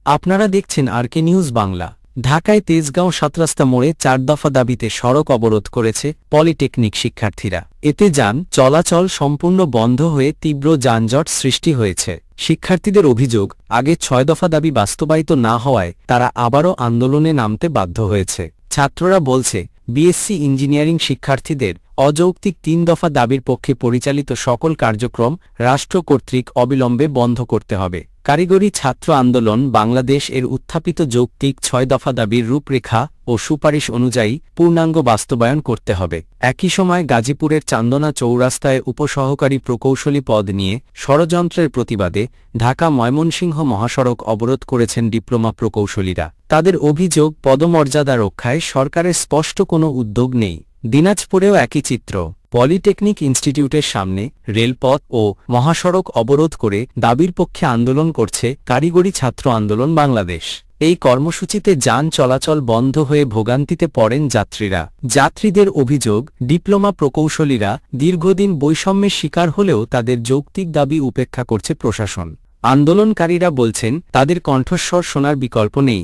আপনারা দেখছেন আরকে নিউজ বাংলা। ঢাকায় তেজগাঁও সাতরাস্তা মোড়ে 4 দফা দাবিতে সড়ক অবরোধ করেছে পলিটেকনিক শিক্ষার্থীরা। এতে যান চলাচল সম্পূর্ণ বন্ধ হয়ে তীব্র যানজট সৃষ্টি হয়েছে। শিক্ষার্থীদের অভিযোগ, আগে 6 দফা দাবি বাস্তবায়িত না হওয়ায় তারা আবারও আন্দোলনে নামতে বাধ্য হয়েছে। ছাত্ররা বলছে, বিএসসি ইঞ্জিনিয়ারিং শিক্ষার্থীদের অযৌক্তিক 3 দফা দাবির পক্ষে পরিচালিত সকল কার্যক্রম রাষ্ট্র কর্তৃক অবিলম্বে বন্ধ করতে হবে। কারিগরি ছাত্র আন্দোলন বাংলাদেশ এর উত্থাপিত যৌক্তিক 6 দফা দাবির রূপরেখা ও সুপারিশ অনুযায়ী পূর্ণাঙ্গ বাস্তবায়ন করতে হবে। একই সময় গাজীপুরের চান্দনা চৌরাস্তায় উপসহকারী প্রকৌশলী পদ নিয়ে ষড়যন্ত্রের প্রতিবাদে ঢাকা ময়মনসিংহ মহাসড়ক অবরোধ করেছেন ডিপ্লোমা প্রকৌশলীরা। তাদের অভিযোগ, পদমর্যাদা রক্ষায় সরকারের স্পষ্ট কোনো উদ্যোগ নেই। দিনাজপুরেও একই চিত্র। পলিটেকনিক ইনস্টিটিউটের সামনে রেলপথ ও মহাসড়ক অবরোধ করে দাবির পক্ষে আন্দোলন করছে কারিগরি ছাত্র আন্দোলন বাংলাদেশ। এই কর্মসূচিতে যান চলাচল বন্ধ হয়ে ভোগান্তিতে পড়েন যাত্রীরা। যাত্রীদের অভিযোগ, ডিপ্লোমা প্রকৌশলীরা দীর্ঘদিন বৈষম্যের শিকার হলেও তাদের যৌক্তিক দাবি উপেক্ষা করছে প্রশাসন। আন্দোলনকারীরা বলছেন, তাদের কণ্ঠস্বর শোনার বিকল্প নেই।